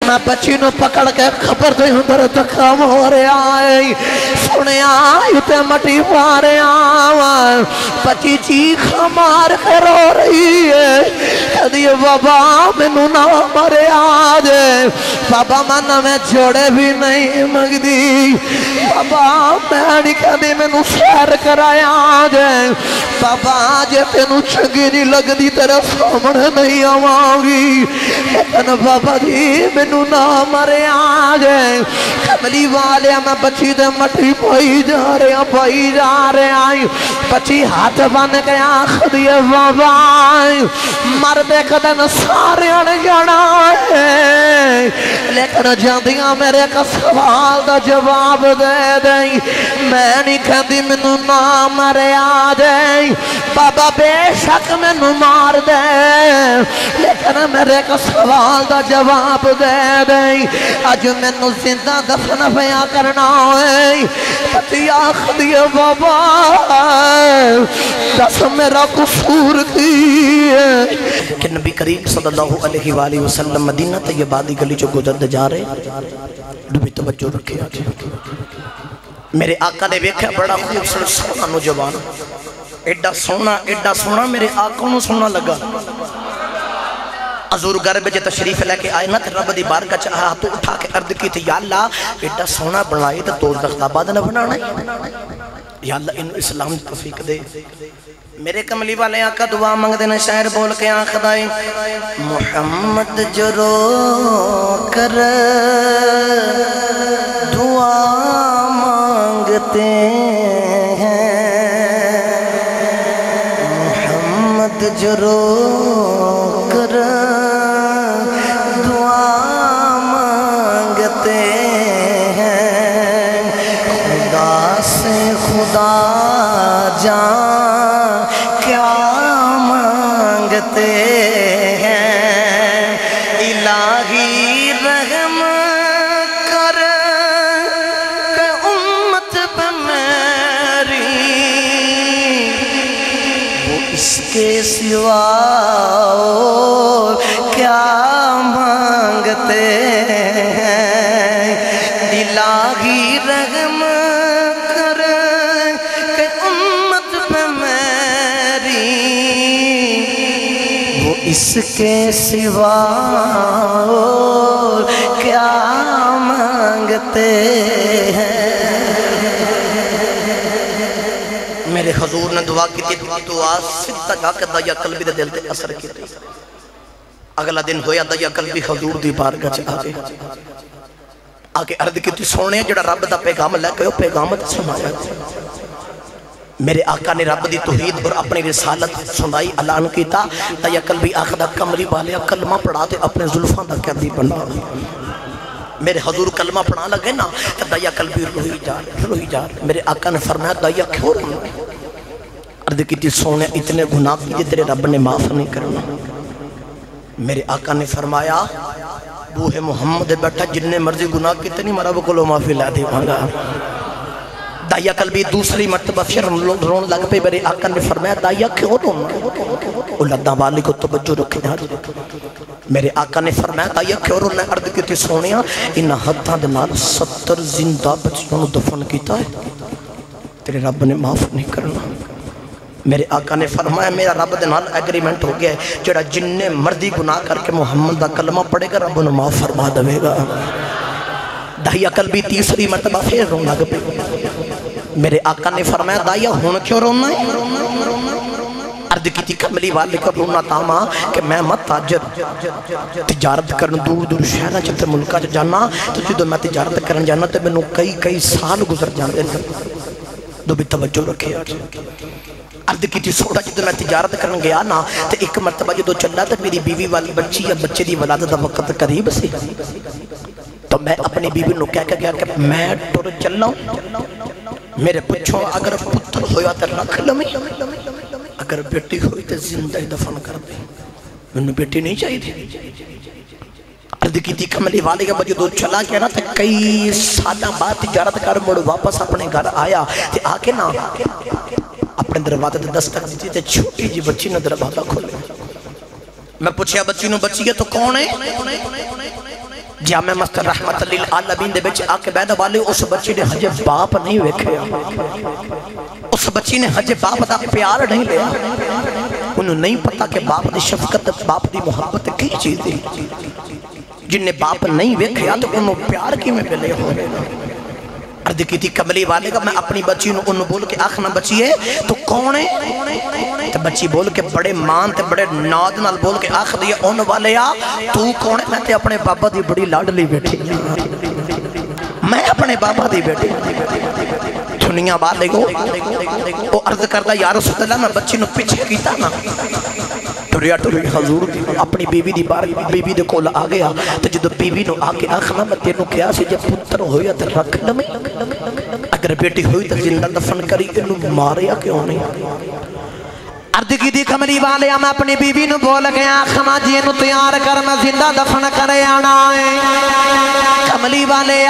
میں بچی نو پکڑ کے خبر دے اندر زخم ہو رہا ہے سنے آئی تے مٹی پارے آوان بچی چیخ مار کے رو رہی ہے کہدی بابا مینو نہ مرے آجے بابا من میں جوڑے بھی نہیں مگدی بابا میں نہیں کہدی مینو سیر کرایا آجے بابا آجے تینو چنگی نہیں لگ دی تیرے سامنے نہیں آواںگی لیکن بابا جی مینو نہ مرے آجے کملی والے میں بچی دے مٹی پائی جا رہے آئی بچی ہاتھ بن گیا خدیے بابا مردے قدن سارے آنے جانا ہے لیکن جاندیاں میرے کا سوال دا جواب دے دیں میں نہیں کہندی مینو نہ مرے آجے بابا بے شک مینو مار دے لیکن میرے کا سوال دا جواب دے دیں اج مینو زندہ دفن پیا کرنا ہے پتی آخری بابا دس میرا قصور کی ہے کہ نبی کریم صلی اللہ علیہ وآلہ وسلم مدینہ طیبہ دی گلی جو گزرد جا رہے ڈبی توجہ رکھے آجے میرے آقا نے ویکھا بڑا خوبصورت سونا نوجوان ایڈا سونا میرے آقا نو سونا لگا حضور گھر بجے تشریف لے کے آئے نا تے رب دی بارگاہ چاہا تو اٹھا کے عرض کی تھی یا اللہ ایڈا سونا بنائے تو دو زخت آباد نہ بنانا ہے یا اللہ انہوں اسلام توفیق دے میرے کملی والے آقا دعا مانگ دینا شاعر بول کے آخدائیں محمد جو رو کر دعا مانگتے ہیں محمد جو رو کر دعا مانگتے ہیں خدا سے خدا جان کیا مانگتے ہیں الہی رحم کر کہ امت پہ میری وہ اس کے سوا اور کیا مانگتے ہیں الہی رحم کر کہ امت پہ میری وہ اس کے سوا اور کیا مانگتے ہیں میرے حضور نے دعا کی تھی دعا سدھا جا کے دیا قلبی دے دل تے اثر کی تھی اگلا دن ہویا دیا قلبی حضور دی بارگاہ چ آگے عرض کی تھی سونے جڑا رب دا پیغام لے کے وہ پیغام سنایا میرے آقا نے رب دی توحید اور اپنی رسالت سنائی اعلان کیتا دیا قلبی آخدہ کمری والے کلمہ پڑھا دے اپنے زلفان دا قیدی بنا میرے حضور کلمہ پڑھا لگے نا دیا قلبی روئی جا میرے آقا نے فرمایا دیا کیوں رونا عرض کی تھی سونے اتنے گناہ کیے تیرے رب نے معاف نہیں کرنا میرے آقا نے فرمایا بوہ محمد بیٹھا جننے مرضی گناہ کتنی مرا بکلو معافی لا دے مانگا دائیا قلبی دوسری مرتبہ پھر رون لگ پہ میرے آقا نے فرمایا دائیا کیوں رونا اولادہ والی کو توجہ رکھے جا میرے آقا نے فرمایا دائیا کیوں رونا عرض کی تھی سونیا انہا حدہ دنال 70 زندہ بچوں دفن کیتا ہے تیرے رب نے معاف نہیں کرنا میرے آقا نے فرمایا میرا رب دنال ایگریمنٹ ہو گیا ہے جڑا جننے مردی گناہ کر کے محمد دا کلمہ پڑے گا رب نے معاف فرما دے گا دائیا قلبی تیسری مرتبہ پھر رونا لگ پہ میرے آقا نے فرمایا دائیا ہون کیوں رونا ہے عرض کی تھی کملی والے کا رونا تاما کہ میں مت تاجر تجارت کرن دور شہرہ چلتے ملکہ جانا تو جدو میں تجارت کرن جانا تو میں کئی سال گزر جانے دو بھی توجہ رکھے عرض کی تھی سوڑا جدو میں تجارت کرن گیا نا تو ایک مرتبہ جدو چلا تو میری بیوی والی بچی یا بچے دی ولادت وقت قریب سے تو میں اپنی بیوی نو کہہ گیا کہ میں ٹور چلنا ہوں میرے پچھوں اگر پتر ہویا تو رکھ لمی اگر بیٹی ہوئی تو زندہ دفن کر دیں میں بیٹی نہیں چاہیے تھی عرض کی تھی کملی والے کا بجے دو چلا گیا نا تو کئی سالہ بعد تجارت کر مڑ واپس اپنے گھر آیا تو آکے نا اپنے دروازے دستک دیتی تھے چھوٹی جی بچی نے دروازہ کھولے میں پوچھیا بچی نو بچی ہے تو کون ہے جامع مسجد رحمت للعالمین دے بچ آکے بیٹھنے والے اس بچی نے ہجے باپ نہیں ویکھے، اس بچی نے ہجے باپ دا پیار نہیں لیا، انہوں نہیں پتا کہ باپ دی شفقت باپ دی محبت کی چیز دی، جن نے باپ نہیں ویکھیا تو انہوں پیار کی میں ملے ہو گئے۔ عرض کی تھی کملی والے گا میں اپنی بچی انہوں بول کے آخنا بچی ہے تو کون ہے؟ تو بچی بول کے بڑے مان تے بڑے ناد نال بول کے آخ دیا انہوں والے یا تو کون ہے؟ میں تے اپنے بابا دی بڑی لاڈلی بیٹھی، میں اپنے بابا دی بیٹھی دنیا والے گو وہ عرض کردہ یا رسول اللہ میں بچی نو پیچھے کیتا نا ٹریا حضور اپنی بیوی دی بار بیوی دے کول آ گیا تو جدو بیوی نو آ کے آخنا میں تینو کیا سی جب پتر ہویا تو رکھ لمیں اگر بیٹی ہوئی تو زندہ دفن کری انہوں ماریا کیوں نہیں؟ عرض کی دی کملی والے میں اپنی بیوی نو بول گیا خما جی نو تیار کر میں زندہ دفن کرے آنا ہے۔ کملی والے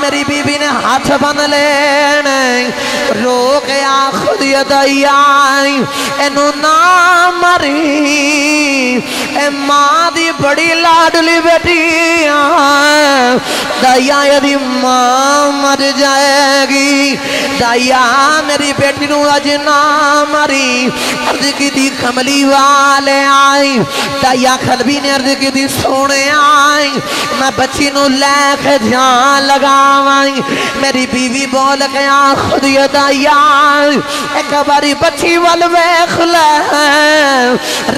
میری بیوی نے ہاتھ بن لینے رو گیا خود یدائی آئی اینو نہ مری اے ماں دی بڑی لاڈلی بیٹی دائیا یدی ماں مر جائے گی دائیا میری بیٹی نو اج نہ مری۔ عرض کی دی کملی والے آئی دائیا خلبی نے عرض کی دی سونے آئی میں بچی نو لے کے جان لگاوائی میری بیوی بول گیا خود یہ دائیا ایک باری بچی والویخ لے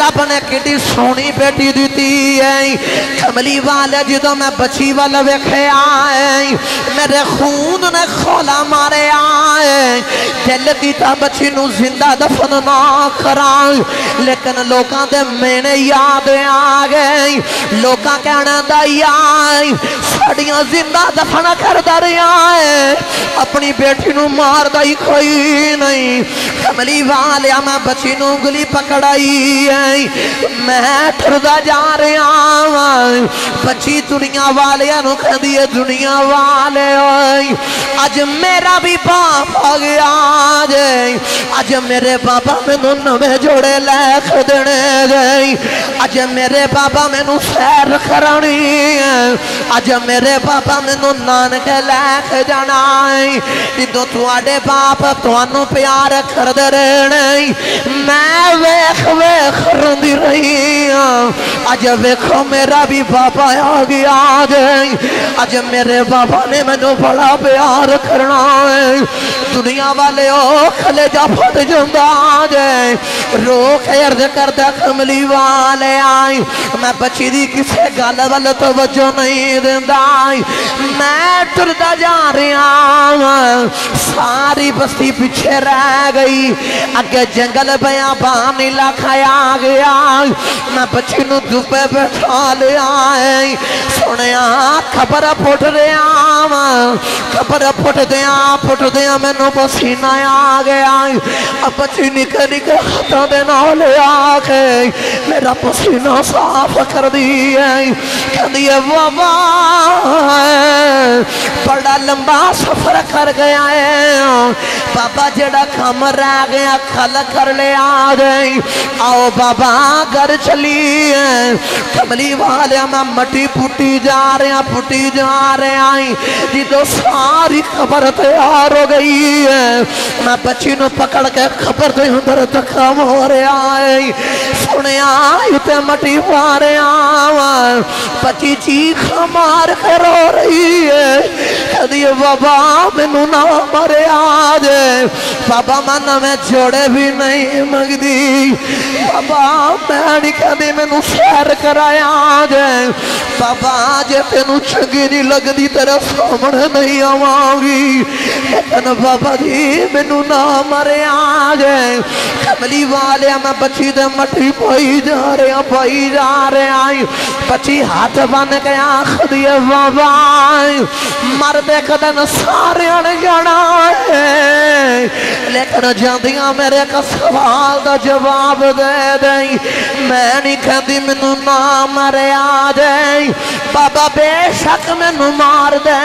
رب نے کٹی سونی بیٹی دیتی ہے۔ کملی والے جدو میں بچی والویخ آئے میرے خون نے کھولا مارے آئے دل کی تا بچی نو زندہ دفن نہ کرائیں لیکن لوکاں دے میں نے یاد آگئی لوکاں کہنا دائیا ساڑیاں زندہ دفن کر دریا ہے اپنی بیٹی نو مار دائی کوئی نہیں۔ کملی والیا میں بچی نو گلی پکڑائی ہے میں ٹھردہ جا رہا ہوں بچی دنیا والیا نو کہہ دیئے دنیا والے آج میرا بھی باپ آ گیا آج میرے بابا میں نو نوے جوڑے لیکھ دینے گئی آج میرے بابا میں نو سیر کرانی آج میرے بابا میں نو نان کے لیکھ جانائی جدو تواڈے باپ توانو پیار کر دے رہنے میں ویخ رندی رہی آج ویکھو میرا بھی بابا آ گیا آج میرے بابا نے میں نو بڑا پیار کرنا ہے دنیا والے کھلے جا پھٹ جندہ رو کے عرض کردہ کملی والے آئی میں بچی دی کسے گال والے توجہ نہیں دندائی میں ٹردہ جا رہا ساری بستی پیچھے رہ گئی اگے جنگل بیابان علاقہ آ گیا میں بچی نو دوپے بیٹھا لے آئی سنیا خبر پھٹ رہا خبر پھٹ دیا میں نو پسینہ آ گیا اب بچی نکے ہاتھوں دے نال آکے میرا پسینہ صاف کر دیئے کہہ دیئے بابا بڑا لمبا سفر کر گیا ہے بابا جڑا کام رہ گیا کھل کر لے آگئی آؤ بابا گھر چلی ہے کملی والے میں مٹی پھٹی جا رہے آئی جدو ساری خبر تیار ہو گئی ہے میں بچی نو پکڑ کے خبر تے اندر تکام ہو رہے آئی سنے آئی تے مٹی پارے آئی بچی چیخ مار کے رو رہی ہے کہہ دیئے بابا میں نو نہ مرے آج بابا من میں جوڑے بھی نہیں مگ دی بابا میں نہیں کہہ دی میں نو سیر کرائے آج بابا آج تینو چنگی نہیں لگ دی تیرے سامنے نہیں آماؤگی لیکن بابا جی میں نو نہ مرے آج کملی والے میں بچی دے مٹی پائی جا رہے آئی بچی ہاتھ بن گیا خدیے بابا مرد ایک دن سارے نے جانا ہے لیکن جاندیاں میرے ایک سوال دا جواب دے دیں میں نہیں کہندی مینوں نہ مرے آ جائے بابا بے شک مینوں مار دے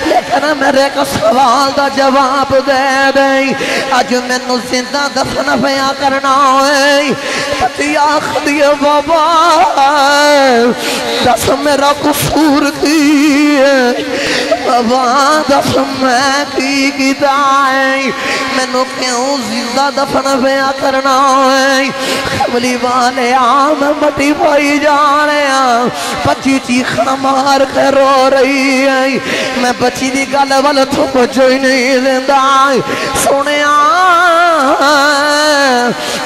لیکن میرے ایک سوال دا جواب دے دیں اج مینوں زندہ دفن پیا کرنا ہے پتی آخدی بابا دس میرا قصور کی ہے بابا دس میں کی دائیں مینوں کیوں زندہ دفن پیا کرنا ہے قبلی والے آم مٹی پائی جا رہے ہیں بچی چیخنا مار کے رو رہی ہے میں بچی دی گل وال توجہ ہی نہیں دیندا سونے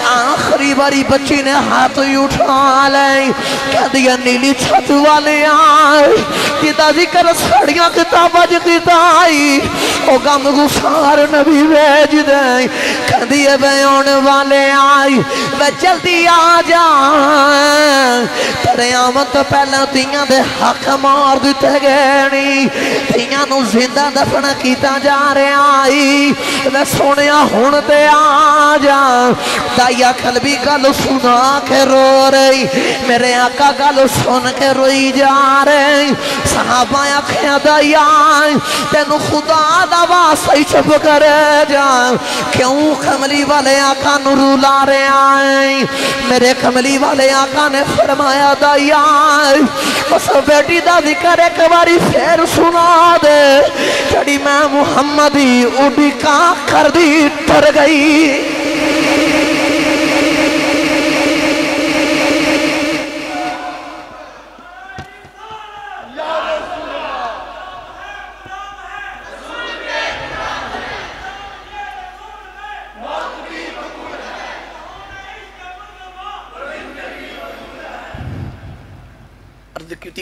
آخری باری بچی نے ہاتھ اٹھا لے کہہ دیا نیلی چھت والے آئے کتا ذکر سڑیاں کتابہ جکتا آئی او غم گسار نبی بیج دیں کہہ دیا بیون والے آئی بے جلدی آ جائیں تیرے آمد تو پہلے تیاں دے حق مار دیتے گئنی تیاں نو زندہ دفن کیتا جا رہے آئی بے سونیا ہون دے آ جائیں دائیا قلبی گل سنا کے رو رہی میرے آقا گل سن کے روئی جا رہی صحابہ آنکھیں دائیا تینو خدا دا واسطہ چپ کرے جائیں کیوں کملی والے آقا نورو لا رہے آئیں میرے کملی والے آقا نے فرمایا دائیا اس بیٹی دا ذکر ایک باری پھر سنا دے چڑی میں محمدی اڈی کا کر دی ٹر گئی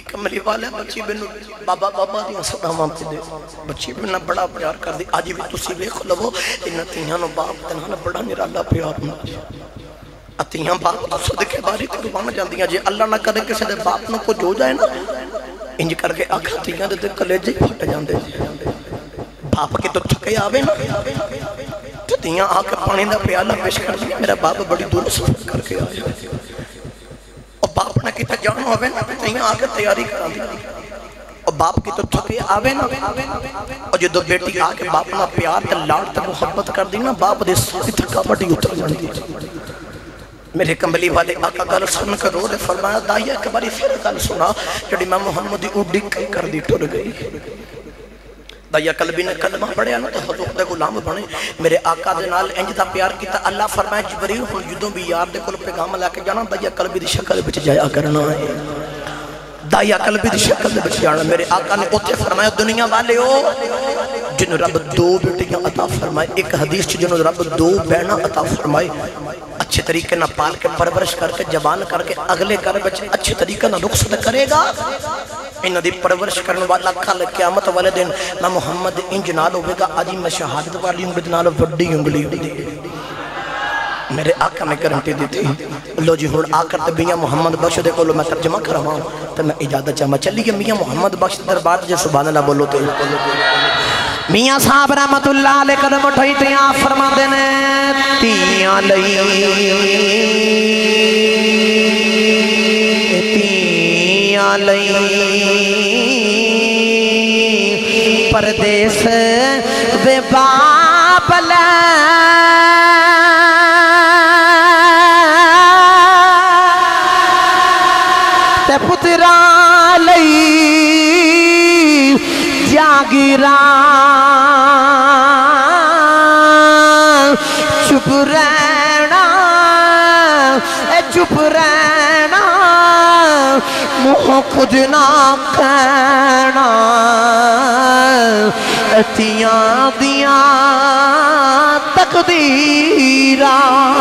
کملی والے بچی بنو بابا بابا دیا صدامہ پہ دے بچی بنا بڑا پیار کر دی آجی بھی تسی بیخ لگو انہ تیہاں نو باپ تنہاں بڑا نرالا پیار نہ اتیہاں باپ تو صدقے باری تے دوبانا جان دیاں جے اللہ نہ کرے کسی دے باپ نو کو جو جائے نا انج کر کے آکھا تیہاں دے کلیجے پھٹ جان دے باپ کے تو تھکے آوے نا تو تیہاں آکے پانی دا پیالہ پیش کر دیا میرا باپ بڑی دور سفر کر کے آیا باپ نے کہتا جانا ہوئے نا تیہاں آگے تیاری کرا دی اور باپ کی تو تھکے آوے نا اور جو دو بیٹی آگے باپ نا پیار تے لاڑ تے محبت کر دی نا باپ دے ساری تھکا بڑی اتر جان دی میرے کمبلی والے آقا گل سن کر رو دے فرمایا دائیا ایک باری پھر گل سنا جڑی میں محمدی اڈی کر دی ٹر گئی دائیا قلبی نے کلمہ پڑھیا نا تو حضور دے غلام بنے میرے آقا دے نال انج دا پیار کیتا اللہ فرمایا جبریل ہن جدوں بھی یار دے کول پیغام لے کے جانا دائیا قلبی دی شکل وچ جایا کرنا ہے دائیا قلبی دی شکل دے وچ جانا میرے آقا نے اوتھے فرمایا دنیا والے ہو جنوں رب دو بیٹیاں عطا فرمائے ایک حدیث چ جنوں رب دو بہناں عطا فرمائے اچھے طریقے نہ پال کے پرورش کر کے جوان کر کے اگلے گھر وچ اچھے طریقے نہ رخصت کرے گا انہاں دی پرورش کرنے والا کل قیامت والے دن نہ محمد انج نال ہوے گا اجی میں شہادت والی انگلی نال وڈی انگلی ہوندی میرے آقا میں گارنٹی دیتی لو جی ہن آ کر تے میاں محمد بخش دے کولوں میں ترجمہ کراواں تے میں اجازت چاہواں چلیے میاں محمد بخش دربار جے سبحان اللہ بولو تے میاں صاحب رحمت اللہ علیہ قدم اٹھائی تے آپ فرما دینے تیاں لئی پردیس بے باپ لے تے پترا لئی جاگیران چپ رہنا چپ رہنا منہ کچھ نہ کہنا تیاں دیاں تقدیراں